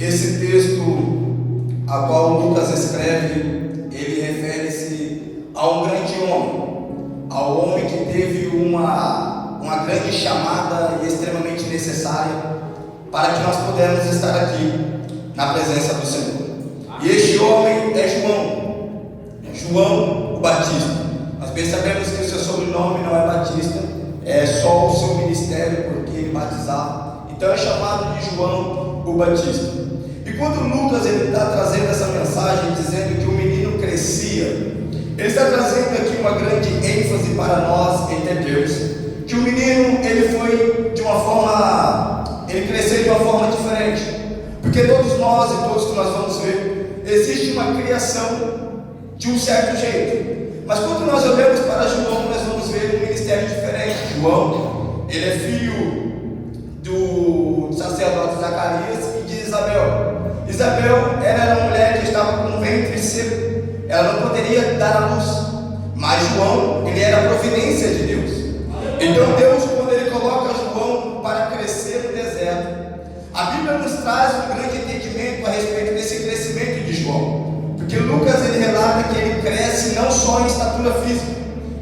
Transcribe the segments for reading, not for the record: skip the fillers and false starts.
Esse texto a qual Lucas escreve, ele refere-se a um grande homem, ao homem que teve uma grande chamada e extremamente necessária para que nós pudéssemos estar aqui na presença do Senhor. E este homem é João o Batista. Nós bem sabemos que o seu sobrenome não é Batista, é só o seu ministério, porque ele batizava. Então é chamado de João o Batista. E quando Lucas está trazendo essa mensagem, dizendo que o menino crescia, ele está trazendo aqui uma grande ênfase para nós entendermos que o menino, ele cresceu de uma forma diferente, porque todos nós e todos que nós vamos ver, existe uma criação de um certo jeito, mas quando nós olhamos para João, nós vamos ver um ministério diferente. João, ele é filho do sacerdote Zacarias e de Isabel. Isabel era uma mulher que estava com um ventre seco, ela não poderia dar a luz, mas João, ele era a providência de Deus. Então Deus, quando ele coloca João para crescer no deserto, a Bíblia nos traz um grande entendimento a respeito desse crescimento de João, porque Lucas ele relata que ele cresce não só em estatura física,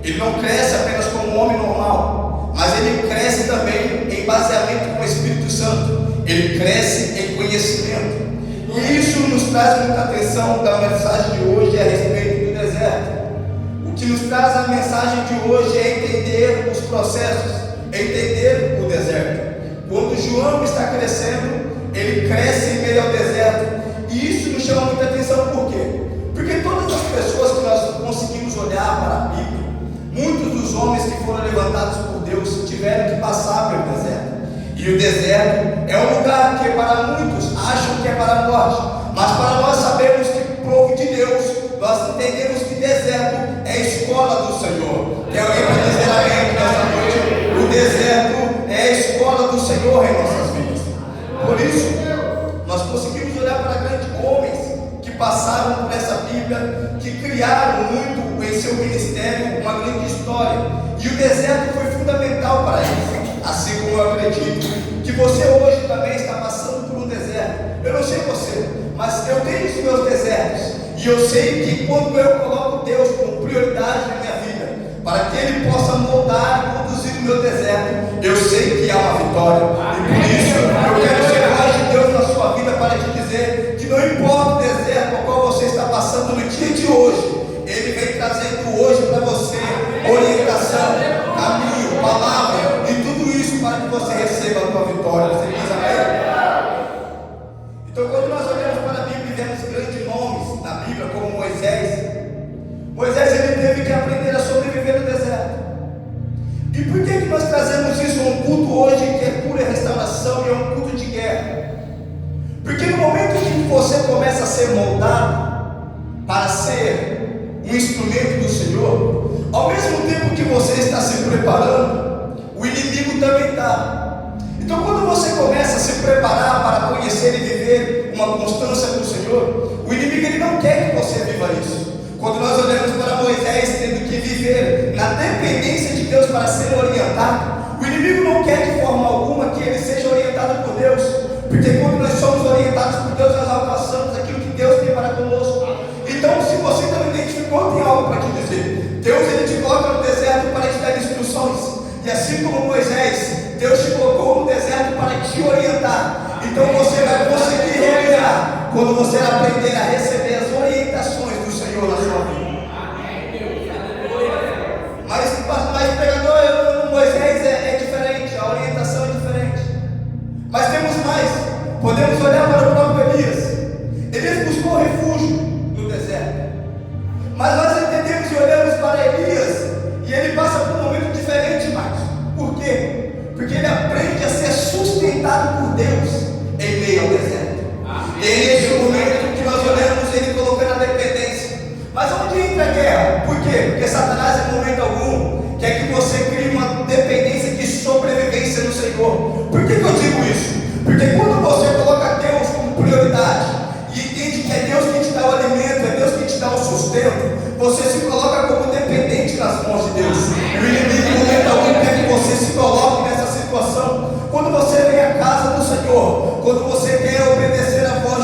ele não cresce apenas como um homem normal, mas ele cresce também em baseamento com o Espírito Santo, ele cresce em conhecimento. E isso nos traz muita atenção da mensagem de hoje a respeito do deserto. O que nos traz a mensagem de hoje é entender os processos, entender o deserto. Quando João está crescendo, ele cresce em meio ao deserto. E isso nos chama muita atenção, por quê? Porque todas as pessoas que nós conseguimos olhar para a Bíblia, muitos dos homens que foram levantados por Deus tiveram que passar pelo deserto. E o deserto é um lugar que para muitos acham que é para a morte, mas para nós sabemos que o povo de Deus, nós entendemos que deserto é a escola do Senhor. Tem alguém para dizer amém nessa noite? O deserto é a escola do Senhor em nossas vidas. Por isso, nós conseguimos olhar para grandes homens que passaram por essa Bíblia, que criaram muito em seu ministério uma grande história. E o deserto foi fundamental para eles. Assim como eu acredito que você hoje também está passando por um deserto. Eu não sei você, mas eu tenho os meus desertos. E eu sei que quando eu coloco Deus como prioridade na minha vida, para que Ele possa moldar e conduzir o meu deserto, eu sei que há uma vitória. E por isso eu quero ser voz de Deus na sua vida para te dizer que não importa o deserto ao qual você está passando no dia de hoje, Ele vem trazendo hoje para você orientação, caminho, palavra e tudo isso para que você receba a tua vitória. Você diz amém? Então, quando nós olhamos para a Bíblia e vemos grandes nomes na Bíblia, como Moisés ele teve que aprender a sobreviver no deserto. E por que nós trazemos isso a um culto hoje que é pura restauração e é um culto de guerra? Porque no momento que você começa a ser moldado para ser um instrumento do Senhor, ao mesmo tempo que você está se preparando, o inimigo também está. Então, quando você começa a se preparar para conhecer e viver uma constância com o Senhor, o inimigo ele não quer que você viva isso. Quando nós olhamos para Moisés tendo que viver na dependência de Deus para ser orientado, o inimigo não quer de forma alguma que ele seja orientado por Deus, porque quando nós somos orientados por Deus, nós alcançamos aquilo que Deus tem para conosco. Então, se você não identificou, tem algo para te dizer. Deus ele te coloca no deserto para te dar instruções, e assim como Moisés, Deus te colocou no deserto para te orientar. Então você vai conseguir realizar quando você aprender a receber as orientações do Senhor na sua vida. Mas pregador, Moisés é diferente, a orientação é diferente. Mas temos mais, podemos olhar para o próprio Elias. Elias buscou refúgio no deserto. Mas nós entendemos e olhamos para Elias e ele passa por um momento diferente, Marcos. Por quê? Porque ele aprende a ser sustentado por Deus em meio ao deserto. E é nesse momento que nós olhamos ele colocando a dependência. Mas onde entra a guerra? Por quê? Porque Satanás em momento algum quer que você crie uma dependência de sobrevivência no Senhor. Por que eu digo isso? Porque quando você coloca Deus como prioridade e entende que é Deus que te dá o alimento, é Deus que te dá o sustento, você se coloca como dependente nas mãos de Deus. E o inimigo em momento algum quer que você se coloque nessa situação. Quando você vem à casa do Senhor, quando você quer obedecer a voz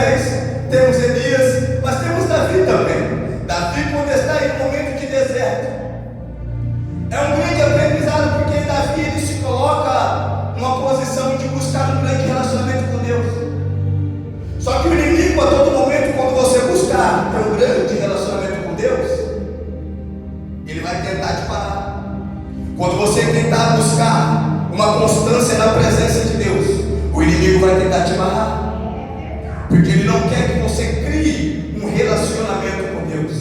Moisés, temos Elias, mas temos Davi também. Davi, quando está em um momento de deserto, é um grande aprendizado, porque Davi ele se coloca numa posição de buscar um grande relacionamento com Deus. Só que o inimigo, a todo momento, quando você buscar ter um grande relacionamento com Deus, ele vai tentar te parar. Quando você tentar buscar uma constância na presença de Deus, o inimigo vai tentar te barrar, porque ele não quer que você crie um relacionamento com Deus,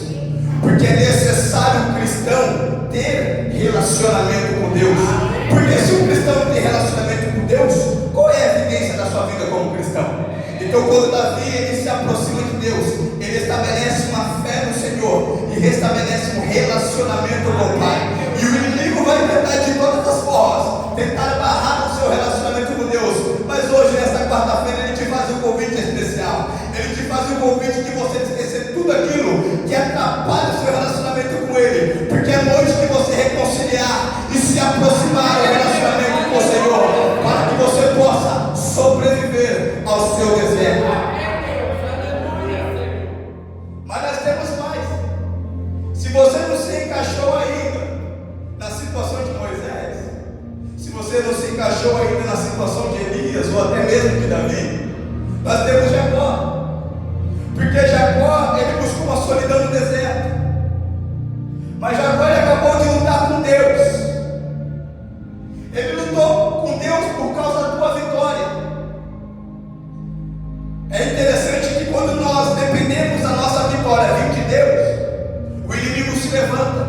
porque é necessário o cristão ter relacionamento com Deus. Porque se o cristão não tem relacionamento com Deus, qual é a evidência da sua vida como cristão? Então, quando Davi ele se aproxima de Deus, ele estabelece uma fé no Senhor e restabelece um relacionamento com o Pai. E o inimigo vai tentar de todas as formas tentar barrar o seu relacionamento com Deus. Mas hoje, nesta quarta-feira, ele te faz um convite especial. Ele te faz um convite de você esquecer tudo aquilo que atrapalha o seu relacionamento com Ele, porque é noite de você reconciliar e se aproximar do relacionamento com o Senhor, para que você possa sobreviver ao seu deserto. Mas nós temos mais. Se você não se encaixou ainda na situação de Moisés, se você não se encaixou ainda na situação de Elias, ou até mesmo de Davi, nós temos Jacó. Porque Jacó, ele buscou uma solidão no deserto, mas Jacó ele acabou de lutar com Deus. Ele lutou com Deus por causa da tua vitória. É interessante que quando nós dependemos da nossa vitória vir de Deus, o inimigo se levanta.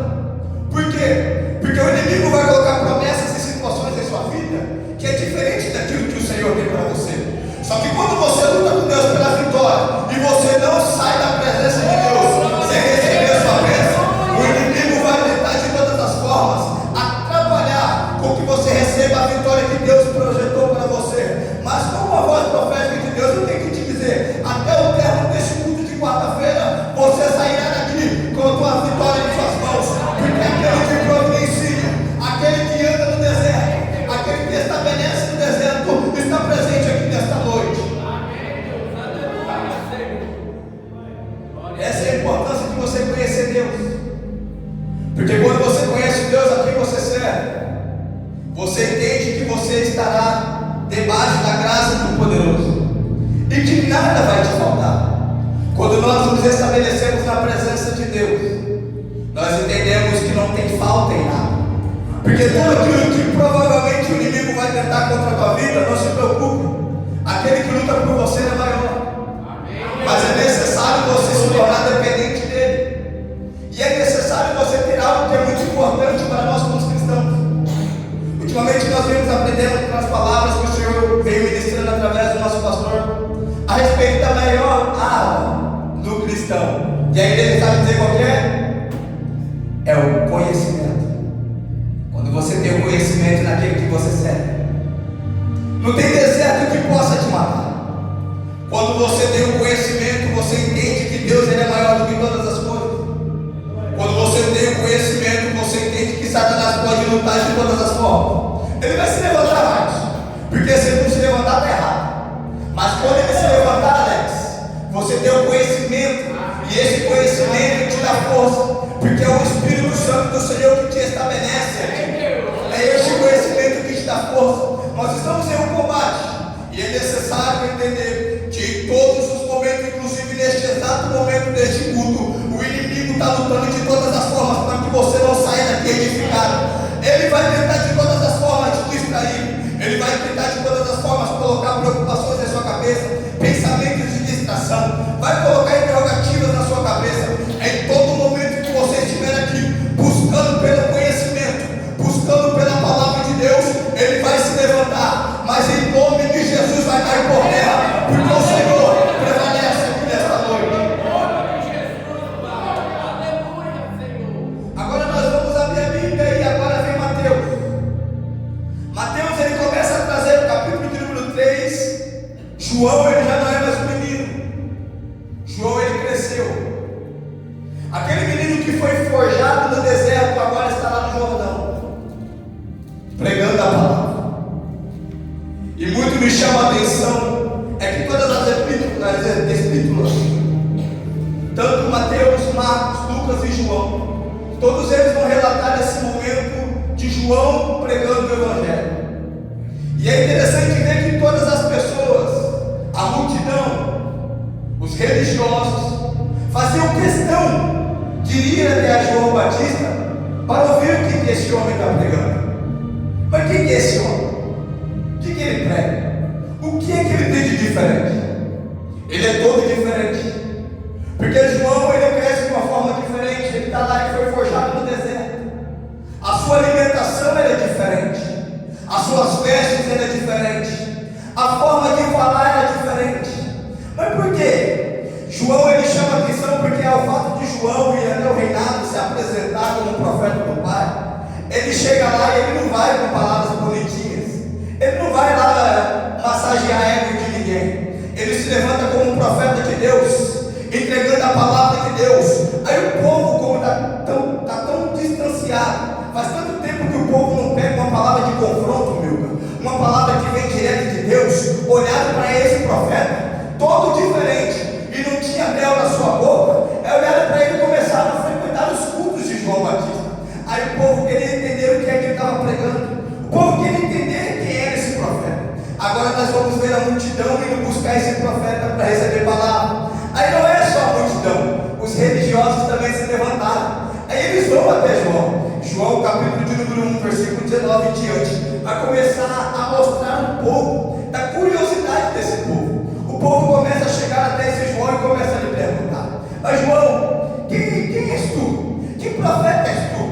Por quê? Porque o inimigo vai colocar promessas e situações em sua vida que é diferente daquilo que o Senhor tem para você. Só que quando você luta com Deus pela vitória e você não sai da presença de Deus sem receber a sua bênção, o inimigo vai tentar de todas as formas atrapalhar com que você receba a vitória que Deus projetou para você. Mas com a voz profética de Deus, eu tenho que te dizer, até o término deste culto de quarta-feira, você sairá daqui com a tua vitória em suas mãos, porque aquele que providencia, aquele que anda no deserto, aquele que estabelece no deserto, está presente aqui nesta noite. Essa é a importância de você conhecer Deus, porque quando você conhece Deus a quem você serve, você entende que você estará debaixo da graça do Poderoso e que nada vai te faltar. Quando nós nos estabelecemos na presença de Deus, nós entendemos que não tem falta em nada, porque tudo aquilo que provavelmente o inimigo vai tentar contra a tua vida, não se preocupe, aquele que luta por você é maior. Mas é necessário você se tornar dependente dele, e é necessário você ter algo que é muito importante para nós como cristãos. Ultimamente nós vemos aprendendo nas palavras que o Senhor veio ministrando através do nosso pastor a respeito da maior arma do cristão. E a igreja sabe dizer qual que é? É o conhecimento. Quando você tem o conhecimento naquele que você serve, não tem deserto que possa te matar. Quando você tem o conhecimento, você entende que Deus ele é maior do que todas as coisas. Quando você tem o conhecimento, você entende que Satanás pode lutar de todas as formas. Ele vai se levantar mais, porque se ele não se levantar, está errado. Mas quando ele se levantar, Alex, você tem o conhecimento, e esse conhecimento te dá força, porque é o Espírito Santo do Senhor que te estabelece aqui. É este conhecimento que te dá força. Nós estamos em um combate, e é necessário entender que em todos os momentos, inclusive neste exato momento deste culto, o inimigo está lutando de todas as formas para que você não saia daqui edificado. Ele vai tentar de todas as formas te distrair, ele vai tentar de todas as formas colocar preocupações na sua cabeça, pensamentos de distração, vai colocar interrogativas na sua cabeça. Em todo momento que você estiver aqui buscando pelo conhecimento, buscando pela palavra de Deus, ele vai se levantar, mas em nome de Jesus vai cair por terra, porque o Senhor prevalece aqui nesta noite. Agora nós vamos abrir a Bíblia e agora vem Mateus. Mateus ele começa a trazer o capítulo de número 3. João ele já não é mais um menino. João epístolas, tanto Mateus, Marcos, Lucas e João, todos eles vão relatar esse momento de João pregando o Evangelho. E é interessante ver que todas as pessoas, a multidão, os religiosos, faziam questão de ir até João Batista para ouvir o que esse homem está pregando. Mas quem é esse homem? O que ele prega? O que é que ele tem de diferente? Ele é todo diferente, porque João ele cresce de uma forma diferente. Ele está lá e foi forjado no deserto. A sua alimentação era diferente, as suas vestes eram diferentes, a forma de falar era diferente. Mas por quê? João ele chama atenção porque ao fato de João ir até o reinado se apresentar como profeta do Pai, ele chega lá e ele não vai com palavras bonitinhas, ele não vai lá massagear a ego de ninguém. Ele se levanta como um profeta de Deus, entregando a palavra de Deus. Aí o povo, como está tão distanciado, faz tanto tempo que o povo não pega uma palavra de confronto, Milka, uma palavra que vem direto de Deus, olhado para esse profeta, todo diferente, e não tinha mel na sua boca, olharam para ele e começaram a frequentar os cultos de João Batista. Aí o povo queria entender o que é que ele estava pregando, o povo queria entender quem era esse profeta. Agora nós vamos ver a multidão indo buscar esse profeta para receber palavra. Aí não é só a multidão, os religiosos também se levantaram. Aí eles vão até João capítulo de número 1, versículo 19 em diante, vai começar a mostrar um pouco da curiosidade desse povo. O povo começa a chegar até esse João e começa a lhe perguntar: mas João, quem és tu? Que profeta és tu?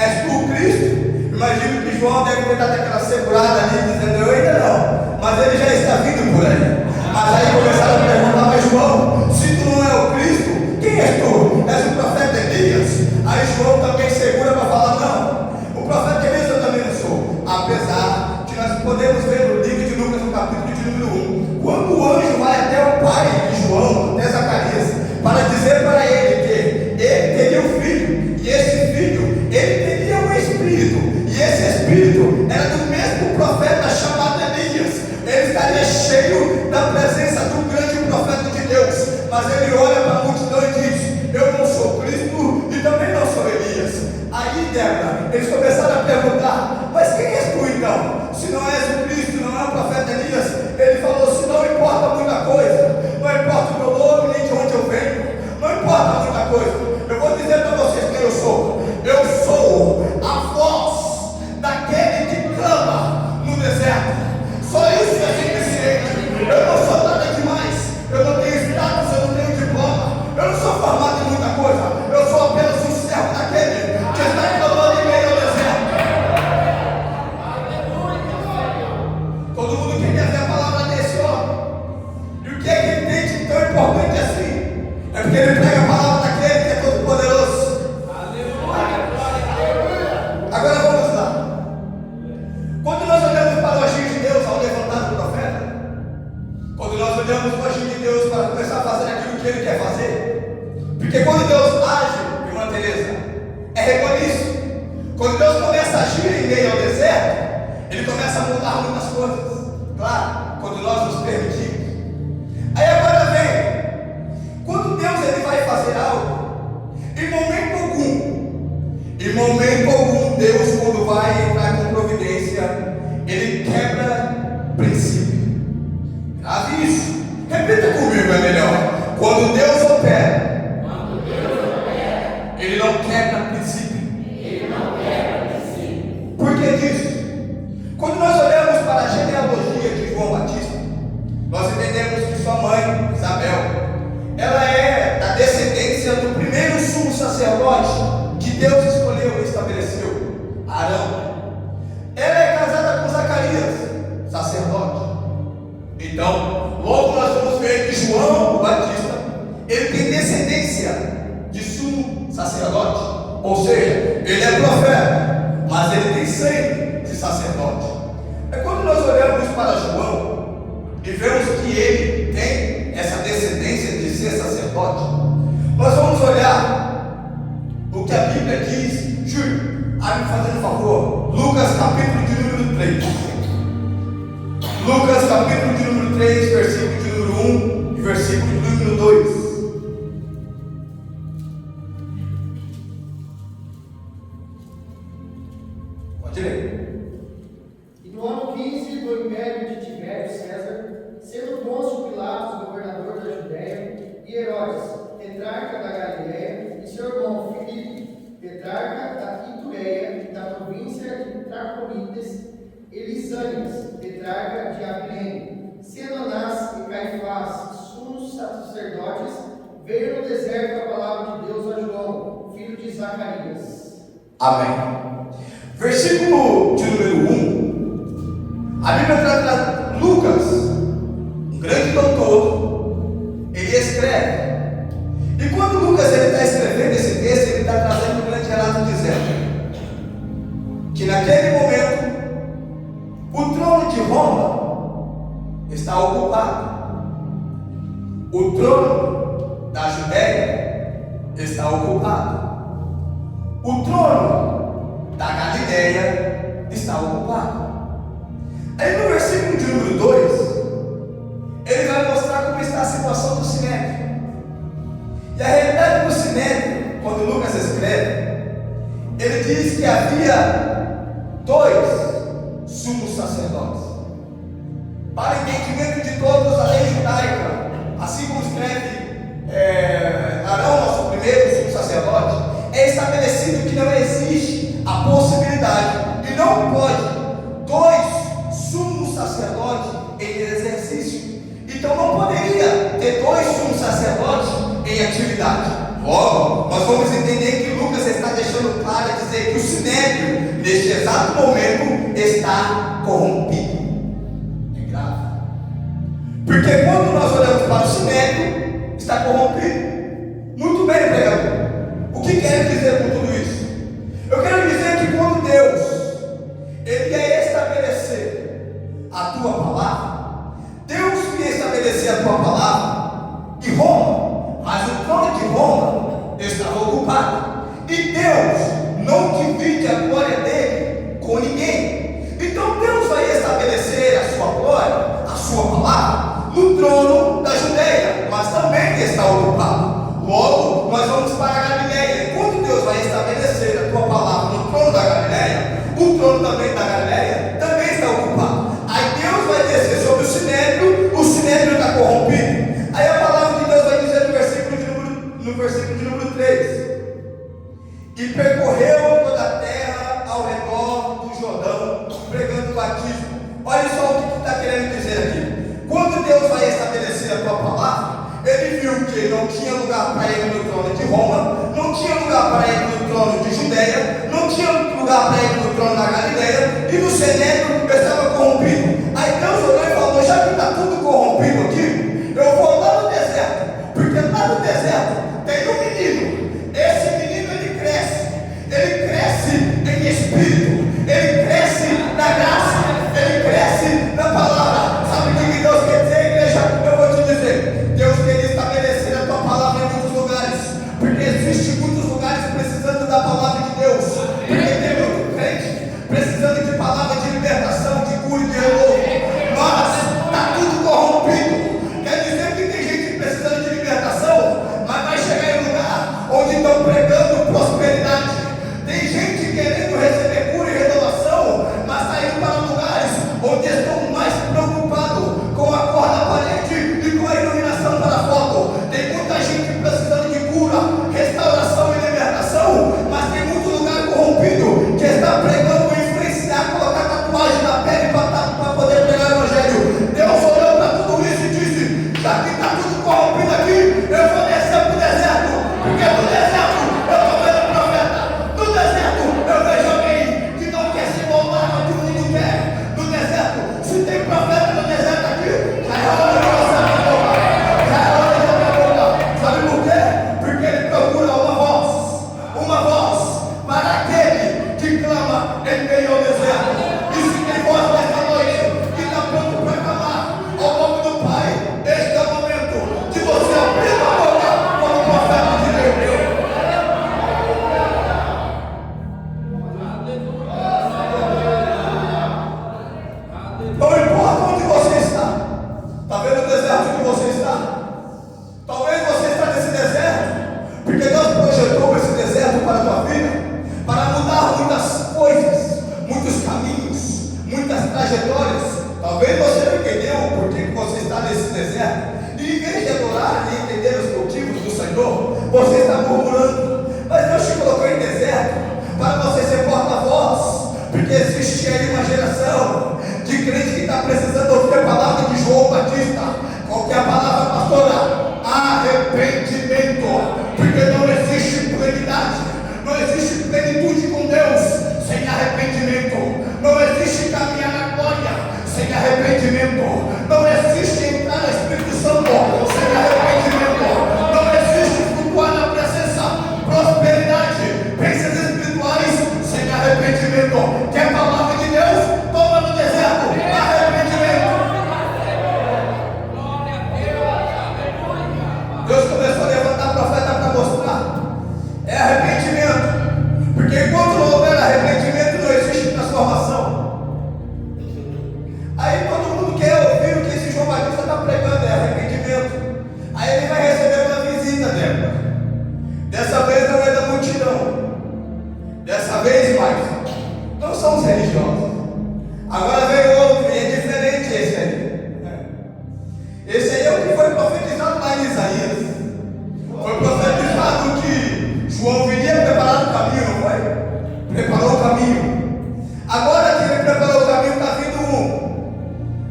És tu o Cristo? Imagino que João deve ter dado aquela segurada ali, dizendo: eu ainda não, mas ele já está vindo por aí. Mas aí começaram a perguntar: mas João, se tu não é o Cristo, quem és tu? És o profeta Elias? Aí João também segura para falar: não, o profeta Elias eu também não sou. Apesar de nós podemos ver no livro de Lucas, no capítulo de número 1, quando o anjo vai até o pai de João, até Zacarias, para dizer para ele que ele teria um filho, e esse filho, ele teria um espírito, e esse espírito era do mesmo profeta chamado Elias. Ele estaria cheio da presença do grande profeta de Deus. Mas ele olha para a multidão e diz: eu não sou Cristo e também não sou Elias. Aí, Débora, eles começaram a perguntar: mas quem és tu então? Se não és o Cristo, não é o profeta Elias. Ele falou: se não importa muita coisa, não importa o meu nome nem de onde eu venho, não importa muita coisa, eu vou dizer para vocês quem eu sou. Eu sou a voz daquele que clama no deserto. Só isso é suficiente. Eu não sou nada demais. Eu não tenho status, eu não tenho diploma. Eu não sou formado em muita coisa. Eu sou apenas um servo daquele que está clamando em meio ao deserto. Todo mundo queria ver a palavra desse homem. E o que é que ele tem de tão importante assim? É porque ele prega a palavra daquele que é todo poderoso. Agora vamos lá. Quando nós olhamos para o agir de Deus ao levantar o profeta, quando nós olhamos para o agir de Deus para começar a fazer aquilo que Ele quer fazer, porque quando Deus age, irmã Teresa, é reconhecido. Quando Deus começa a agir em meio ao deserto, Ele começa a mudar muitas coisas. Claro, quando nós nos permitimos. Aí agora vem, quando Deus ele vai fazer algo, em momento algum, Deus quando vai entrar com providência, Ele quebra princípio. Grave isso. Repita comigo, é melhor. Quando Deus opera, Ele não quebra princípio. Por que disso? Quando nós olhamos para a genealogia de João Batista, nós entendemos que sua mãe, Isabel, ela é da descendência do primeiro sumo sacerdote que Deus escolheu e estabeleceu, Arão. Ela é casada com Zacarias, sacerdote. Então, logo nós vamos ver que João Batista, ele tem descendência de sumo sacerdote. Ou seja, ele é profeta, mas ele tem sangue de sacerdote. É quando nós olhamos para João e vemos que ele tem essa descendência de ser sacerdote, nós vamos olhar o que a Bíblia diz. Júlio, me fazendo um favor, Lucas capítulo de número 3. Lucas capítulo de número 3, versículo de número 1 e versículo de número 2. Herodes, tetrarca da Galileia, e seu irmão Filipe, tetrarca da Itureia e da província de Traconites, Elisânias, tetrarca de Abilene, sendo Anás e Caifás, sumos sacerdotes, veio no deserto a palavra de Deus a João, filho de Zacarias. Amém. Versículo de número 1. A Bíblia trata Lucas, um grande doutor, ele escreve. E quando Lucas está escrevendo esse texto, ele está trazendo um grande relato dizendo que naquele momento o trono de Roma está ocupado. O trono da Judéia está ocupado. O trono da Galileia está ocupado. Aí no versículo de número 2, ele vai mostrar como está a situação do Sinédrio. E a realidade do Sinédrio, quando Lucas escreve, ele diz que havia 2 sumos sacerdotes. Para entendimento de todos, a lei judaica, assim como escreve Arão, nosso primeiro sumo sacerdote, é estabelecido que não existe a possibilidade e não pode 2 sumos sacerdotes em exercício. Então não poderia ter 2 sumos sacerdotes em atividade. Logo, nós vamos entender que Lucas está deixando claro a dizer que o Sinédrio, neste exato momento, está corrompido. É grave. Porque quando nós olhamos para o Sinédrio, está corrompido. Muito bem, pregador. O que quero dizer com tudo isso? Eu quero dizer que quando Deus Ele ia estabelecer a tua palavra, Deus ia estabelecer a tua palavra em Roma, mas o trono de Roma estava ocupado. E Deus não divide a glória dele com ninguém. Então Deus vai estabelecer a sua glória, a sua palavra, no trono da Judéia, mas também está ocupado. Logo, nós vamos para a Galileia. Quando Deus vai estabelecer a tua palavra no trono da Galileia, o trono também da Galileia também está ocupado. Aí Deus vai descer sobre o Sinédrio está corrompido. Aí a palavra de Deus vai dizer no versículo de número 3: e percorreu toda a terra ao redor do Jordão, pregando o batismo. Olha só o que está querendo dizer aqui. Quando Deus vai estabelecer a tua palavra, ele viu que não tinha lugar para ele no trono de Roma, não tinha lugar para ele no trono de Judéia, não tinha lugar para ele no trono da Galileia, e no Sinédrio estava corrompido. Aí Deus olhou e falou: já que está tudo corrompido aqui, eu vou lá no deserto, porque lá no deserto tem um menino. Esse menino ele cresce em espírito, ele cresce na graça, ele cresce na palavra. Sabe o que Deus quer dizer, igreja? Eu vou te dizer: Deus quer estabelecer a tua palavra em muitos lugares, porque existem muitos lugares precisando da palavra de Deus, porque tem muito crente precisando de palavra de libertação, de cura e de renovo, mas está tudo corrompido. Quer dizer que tem gente precisando de libertação, mas vai chegar em lugar onde estão pregando prosperidade. Tem gente querendo receber cura e renovação, mas está indo para lugares onde estão mais preocupados com a cor da parede e com a iluminação para a foto. Tem muita gente precisando de cura, restauração e libertação, mas tem muito lugar corrompido que está pregando influenciar, colocar tatuagem na pele para poder pregar o evangelho. Deus olhou para tudo isso e disse: já que está tudo corrompido aqui, eu vou descer para o deserto, porque no deserto eu estou vendo profeta, no deserto eu vejo alguém que não quer se moldar ao que o mundo quer. No deserto, se tem profeta no deserto aqui, já é hora de você abrir a boca, já é hora de abrir a boca. Sabe por quê? Porque ele procura uma voz para aquele que clama em meio ao deserto. E se tem voz nesta noite que está pronto para clamar ao nome do Pai, este é o momento de você abrir a boca como profeta de Deus. Não importa onde você está. Está vendo o deserto que você está? Talvez você está nesse deserto porque Deus projetou esse deserto para a tua vida, para mudar muitas coisas, muitos caminhos, muitas trajetórias. Talvez você não entendeu por que você está nesse deserto, e em vez de adorar e entender os motivos, você está murmurando, mas Deus te colocou em deserto para você ser porta-voz, porque existe aí uma geração de crente que está precisando ouvir a palavra de João Batista. Qual que é a palavra, pastora? Arrependimento, porque não existe plenidade, não existe plenitude com Deus sem arrependimento, não existe caminhar na glória sem arrependimento, não existe entrar no Espírito Santo sem arrependimento, não existe flutuar na presença, prosperidade, bênçãos espirituais sem arrependimento. Quer a palavra de Deus? Toma no deserto, arrependimento. Deus começou a levantar profeta para mostrar, é arrependimento, porque enquanto não houver arrependimento não existe transformação. Aí todo mundo quer ouvir o que esse João Batista está pregando, é arrependimento. Aí ele vai receber uma visita dela. Dessa vez não é da multidão, dessa vez, mais não são os religiosos. Agora veio outro, e é diferente esse aí. Esse aí é o que foi profetizado lá em Isaías. Foi profetizado que João viria preparar o caminho, não foi? Preparou o caminho. Agora que ele preparou o caminho, está vindo um.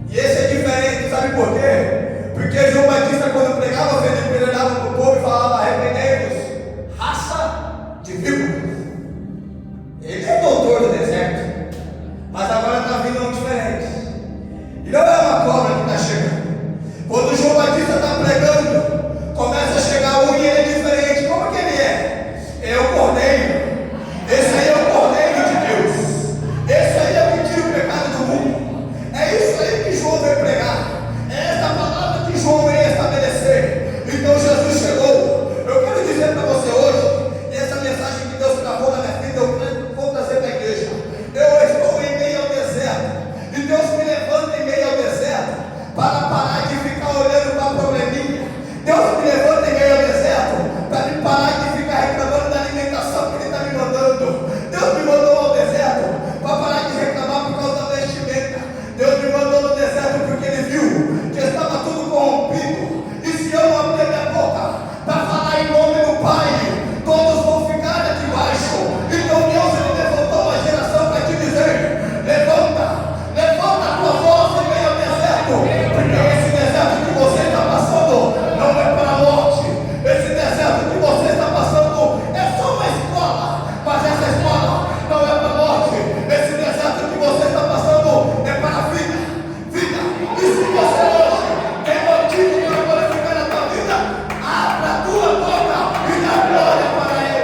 E esse é diferente, sabe por quê? Porque João Batista, quando pregava, ele olhava para o povo e falava: arrependei-vos, raça de víboras. Ele é doutor do deserto, mas agora está vindo um diferente. E não é uma cobra que está chegando. Quando João Batista está pregando, começa a chegar um e ele é diferente. Como que ele é? É o cordeiro. Esse aí é o cordeiro de Deus. Esse aí é o que tira o pecado do mundo. É isso aí que João veio pregar. É essa palavra que João veio estabelecer. Então Jesus chegou. Eu quero dizer para você hoje, e essa mensagem que Deus gravou na minha vida, eu vou trazer para a igreja. Eu estou em meio ao deserto, e Deus me levanta em meio ao deserto para parar de ficar olhando para a probleminha. Deus me levanta em meio ao deserto para me parar de ficar reclamando da alimentação que Ele está me mandando. Deus me mandou ao deserto para parar de reclamar por causa da vestimenta. Deus me mandou no deserto porque Ele viu que estava tudo corrompido. E se eu não abrir minha boca para falar em nome do Pai, todos vão ficar aqui embaixo. Então Deus, Ele levantou uma geração para te dizer: levanta, levanta a tua voz em meio ao deserto, porque esse deserto que você está passando não é para a morte. Esse deserto que você está passando é só uma escola, mas essa escola não é para a morte. Esse deserto que você está passando é para a vida, vida. E se você hoje tem motivo para glorificar a tua vida, abra a tua boca e dá glória para Ele.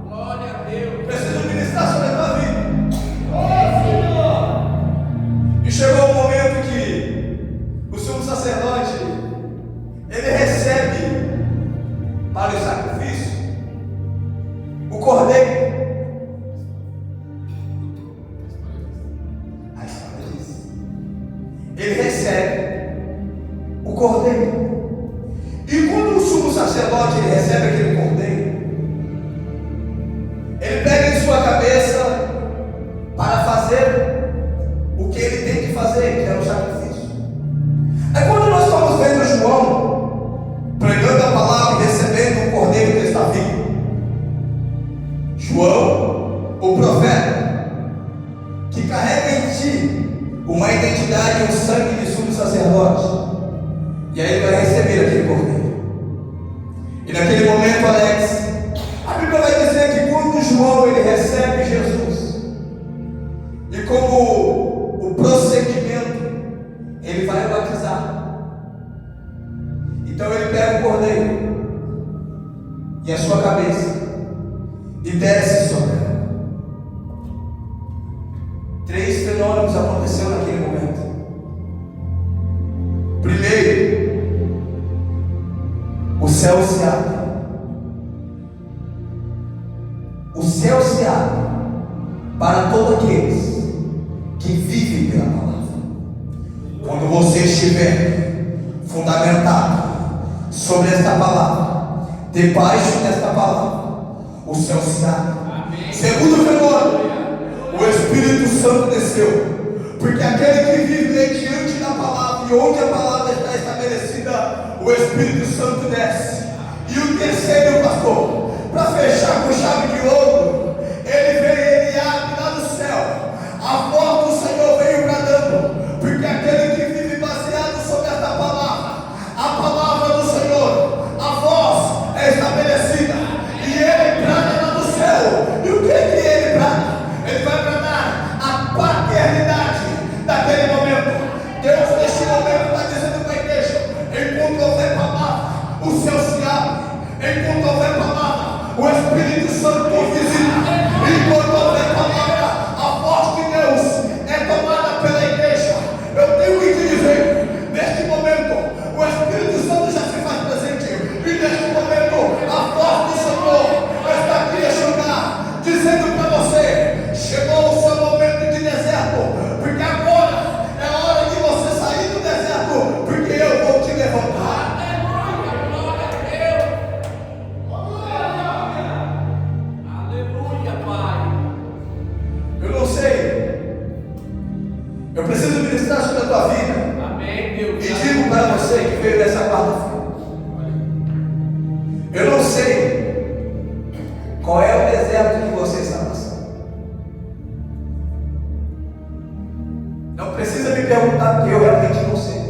Glória a Deus. Preciso ministrar sobre a tua vida. E chegou o momento que o sumo sacerdote, ele recebe para o sacrifício o cordeiro. A história diz: ele recebe o cordeiro. E quando o sumo sacerdote ele recebe aquele cordeiro, ele pega em sua cabeça para fazer o que ele tem que fazer, que é o sacrifício. Aí quando nós estamos vendo João pregando a palavra e recebendo o cordeiro que está vivo, João, o profeta, que carrega em ti uma identidade e um sangue de sumo sacerdote, e aí ele vai receber aquele cordeiro. E naquele momento, Alex, a Bíblia vai dizer que quando João ele recebe Jesus, e como o procedimento, ele vai batizar. Então ele pega o cordeiro e a sua cabeça e desce sobre ela. 3 fenômenos aconteceram naquele momento. Primeiro, o céu se abre. O céu se abre para todos aqueles que vivem pela palavra. Quando você estiver fundamentado sobre esta palavra, debaixo desta palavra, o céu se abre. Segundo fenômeno, o Espírito Santo desceu, porque aquele que vive mediante da palavra, e onde a palavra está estabelecida, o Espírito Santo desce. E o terceiro, pastor, para fechar com chave de ouro, ele abre lá no céu. A voz do Senhor veio bradando, porque aquele que vive baseado sobre esta palavra, a palavra do Senhor, a voz é estabelecida, e ele brada lá no céu. E o que ele brada? Ele vai bradar a paternidade daquele momento. Deus nesse momento está dizendo para a igreja: enquanto houver palavra, o céu se abre. Enquanto houver palavra, o Espírito Santo visita. Enquanto houver palavra, a voz de Deus é tomada pela igreja. Eu tenho que te dizer, neste momento, o Espírito Santo já se faz presente. E neste momento, a voz do Senhor está aqui a chorar, dizendo para você: chegou o seu momento de deserto, porque agora é a hora de você sair do deserto, porque eu vou te levantar. Eu preciso ministrar sobre a tua vida. Amém, Deus. E digo para você que veio dessa quarta-feira: eu não sei qual é o deserto que você está passando. Não precisa me perguntar, porque eu realmente não sei.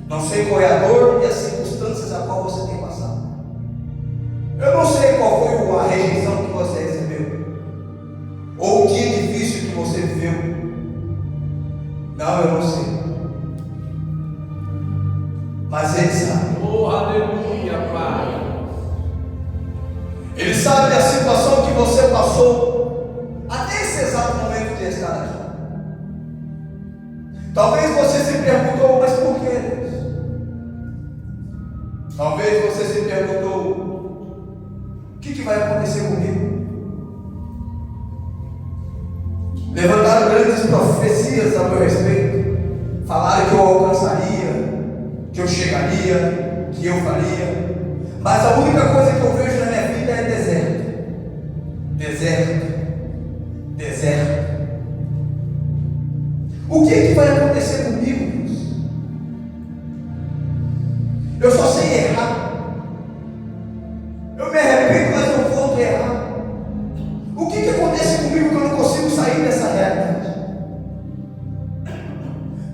Não sei qual é a dor e as circunstâncias a qual você tem passado. Eu não sei qual foi a rejeição que você recebeu, ou o dia difícil que você viveu. Não, eu não sei. Mas Ele sabe. Oh, aleluia, Pai. Ele sabe a situação que você passou até esse exato momento de estar aqui. Talvez você se perguntou: mas por que, Deus? Talvez você se perguntou: o que vai acontecer comigo? Levantaram grandes profecias a meu respeito. Falaram que eu alcançaria, que eu chegaria, que eu faria. Mas a única coisa que eu vejo na minha vida é deserto. Deserto. Deserto. O que vai acontecer comigo, Deus? Eu só sei errar. Eu me arrependo, mas eu volto a errar. O que acontece comigo que eu não consigo sair dessa realidade?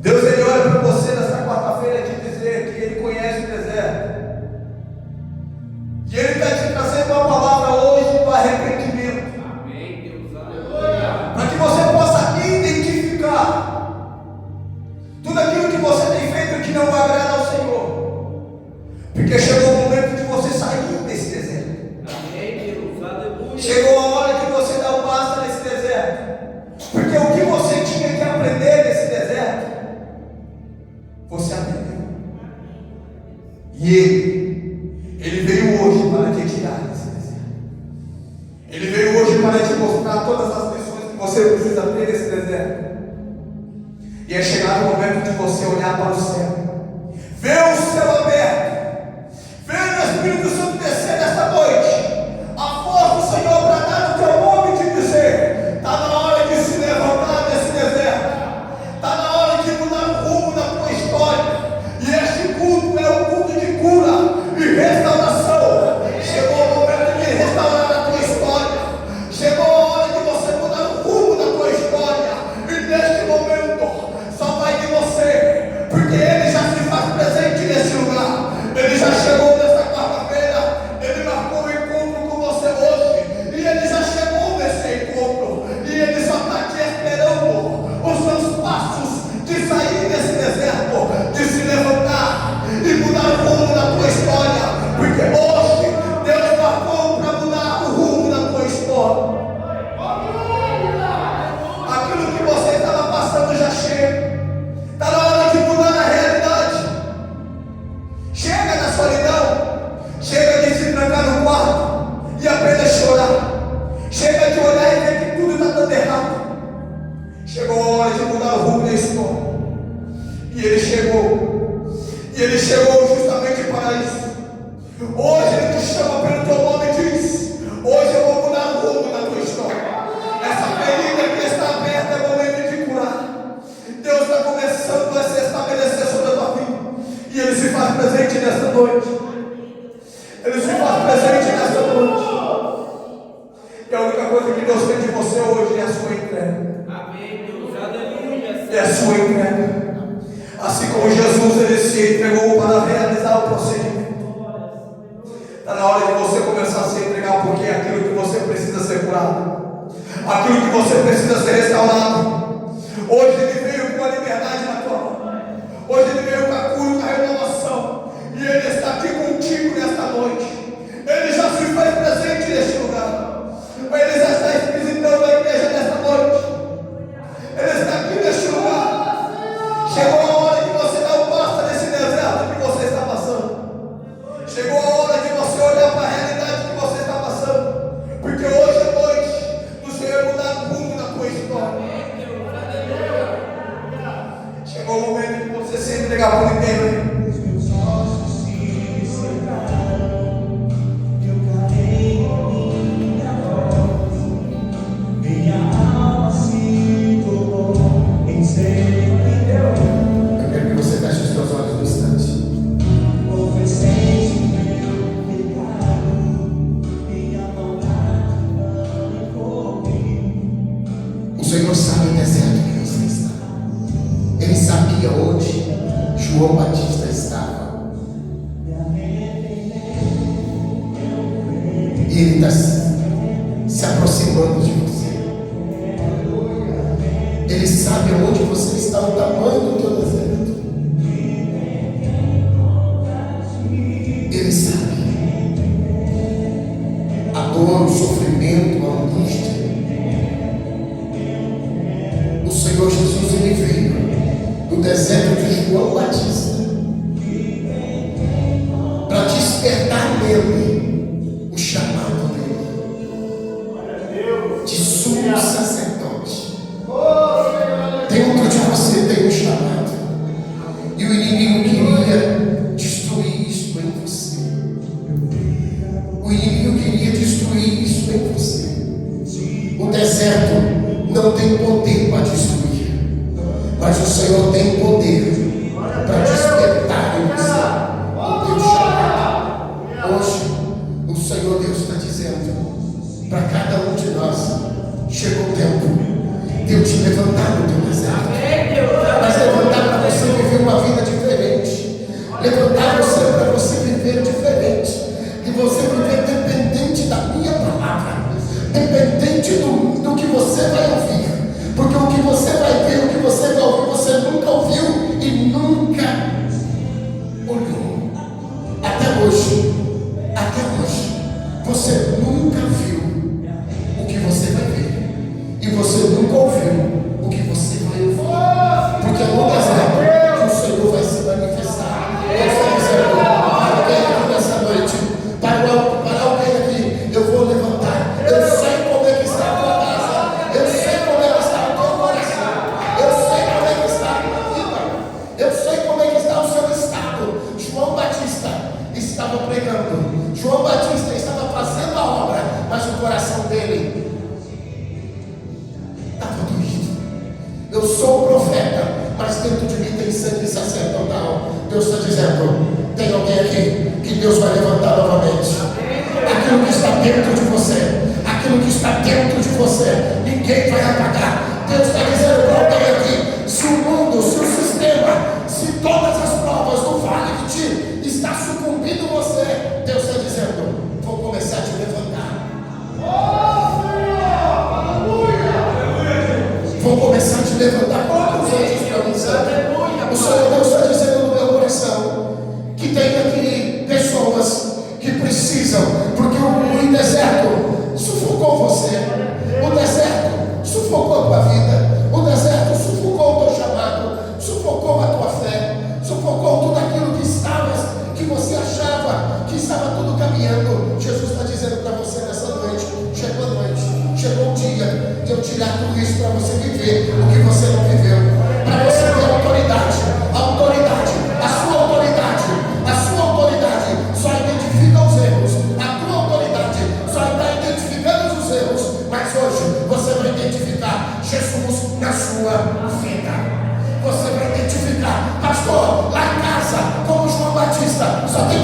Deus, Ele olha para você nesta quarta-feira e te dizer que Ele conhece o deserto. E Ele está te trazendo uma palavra hoje do arrependimento. Amém, Deus, aleluia. Para que você possa identificar tudo aquilo que você tem feito que não agrada ao Senhor. Porque chegou o momento de você sair desse deserto. Amém, Deus, aleluia. Chegou a hora que você dá o basta nesse deserto. Porque o que você tinha que aprender nesse deserto, você aprendeu. E Ele veio hoje para te tirar desse deserto. Ele veio hoje para te mostrar todas as lições que você precisa ter nesse deserto. E é chegar o momento de você olhar para o céu, ver o céu aberto, ver o Espírito Santo descer nesta noite, a voz do Senhor bradar no teu nome e te dizer: está na hora de se levantar desse deserto, está na hora de mudar o rumo da tua história. E este culto é um culto de cura e restauração. Chegou o momento de restaurar a tua história. Chegou a hora de você mudar o rumo da tua história. E neste momento só vai de você, porque Ele já se faz presente nesse lugar. Ele já chegou nesta quarta-feira. Ele marcou o encontro com você hoje, e Ele já chegou nesse encontro, e Ele só está te esperando os seus passos de sair desse deserto, de se levantar e mudar o rumo da tua história. Porque hoje Deus marcou para mudar o rumo da tua história. Aquilo que você estava passando já chega. Está na hora de mudar a realidade. Chega da solidão. Chega de se trancar no quarto e apenas chorar. Chega de olhar e ver que tudo está dando errado. Chegou a hora de mudar o rumo da história. E Ele chegou. E Ele chegou justamente para isso. Hoje Ele te chama pelo teu nome e diz: hoje eu vou mudar o rumo da tua história. Essa ferida que está aberta é o momento de curar. Deus está começando a se estabelecer sobre a tua vida. E Ele se faz presente nesta noite. Ele se faz presente nesta noite. E a única coisa que Deus tem de você hoje é a sua entrega. Amém, Deus. Aleluia. É a sua entrega. Assim como Jesus, ele se entregou para realizar o procedimento. Está na hora de você começar a se entregar, porque é aquilo que você precisa ser curado, aquilo que você precisa ser restaurado. Hoje ele veio com a liberdade na tua mão. Hoje ele veio com a cura, com a renovação. E ele está aqui contigo nesta noite. Ele já se faz presente neste lugar. Ele já está visitando a igreja nesta noite. Ele está aqui neste lugar. Chegou a hora de você dar um basta nesse deserto que você está passando. Chegou a hora de você olhar para a realidade que você está passando. Porque hoje é noite do Senhor mudar o rumo da tua história. Chegou o momento de você se entregar por inteiro. Eu quero que você feche os seus olhos no instante. O Senhor sabe o deserto que você está. Ele sabia onde João Batista estava. E Ele está se aproximando de você. Ele sabe aonde você está, o tamanho do teu deserto. Ele sabe a dor, o sofrimento, a angústia. O Senhor Jesus, ele veio do deserto de João Batista para despertar nele o chamado dele de sumo sacerdote. Dentro de você tem um chamado, e o inimigo queria destruir isso em você. O inimigo queria destruir isso em você. O deserto não tem poder para destruir, mas o Senhor tem poder para despertar em você o teu chamado. Hoje o Senhor Deus está dizendo para cada um de nós: chegou o tempo de eu te levantar no teu deserto, mas levantar para você viver uma vida diferente, levantar você para você viver diferente, e você viver dependente da minha palavra, dependente do que você vai ouvir, porque o que você vai ver, o que você vai ouvir, você nunca ouviu e nunca olhou. Até hoje, você nunca viu o que você vai ver, e você nunca ouviu o que você vai ouvir, porque é no deserto que o Senhor vai se manifestar. Ele está dizendo para alguém aqui nessa noite, para alguém aqui: eu vou levantar. Eu sei como é que está a tua casa, eu sei como é que está o teu coração, eu sei como é que está a tua vida, eu sei como é que está o seu estado. João Batista estava pregando, João Batista estava fazendo a obra, mas o coração dele estava doído. Eu sou o profeta, mas dentro de mim tem sangue sacerdotal. Deus está dizendo: tem alguém aqui que Deus vai levantar novamente. Aquilo que está dentro de você, aquilo que está dentro de você, ninguém vai apagar. Deus está dizendo para alguém aqui: se o mundo, se o sistema, se todas as provas do vale de ti está sucumbindo você, Deus está dizendo: vou começar a te levantar. Vou começar a te levantar. Coloca os anjos para mim. O Senhor Deus está dizendo no meu coração que tem aqui pessoas que precisam, porque o deserto sufocou você, o deserto sufocou a tua vida, o deserto sufocou o teu chamado, sufocou a tua fé, sufocou tudo aquilo que você achava que estava tudo caminhando. Jesus está dizendo para você nessa noite: chegou a noite, chegou o dia de eu tirar tudo isso para você viver o que você não viveu, para você ter autoridade, a sua autoridade só identifica os erros, a tua autoridade só está identificando os erros, mas hoje você vai identificar Jesus na sua vida. Você vai identificar: pastor, lá em casa, como João Batista, só tem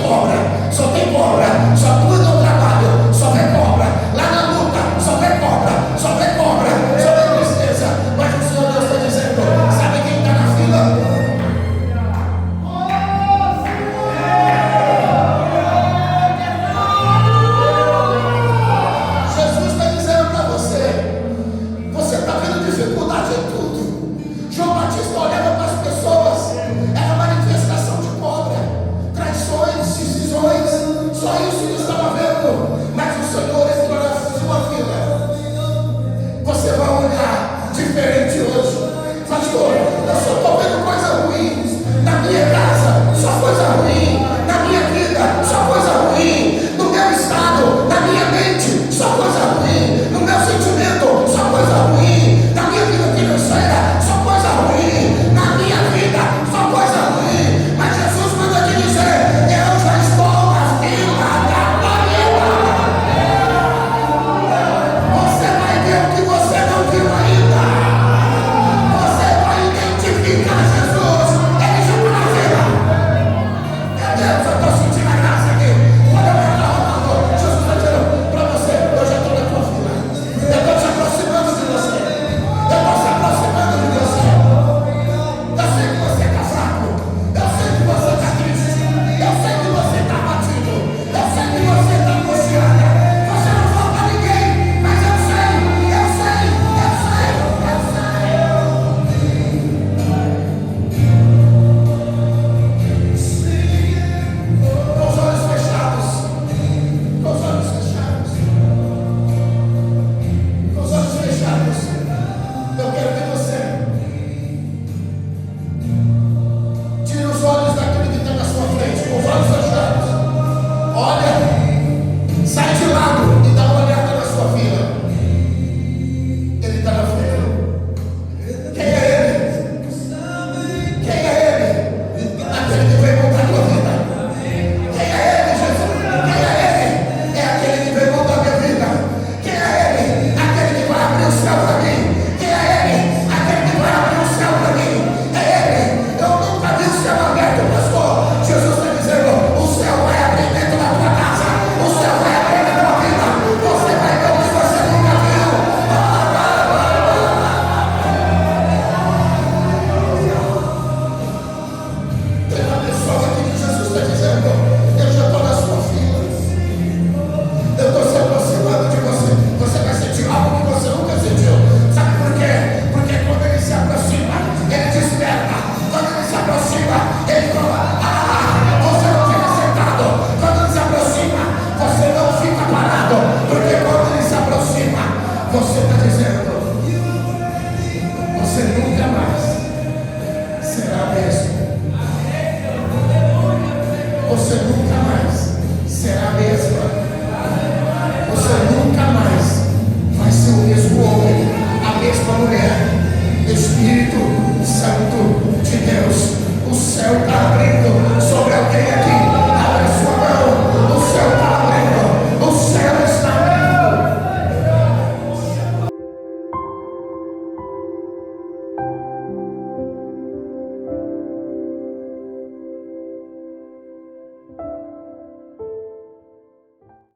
será a mesma. Você nunca mais vai ser o mesmo homem, a mesma mulher. Espírito Santo de Deus, o céu está abrindo sobre alguém aqui.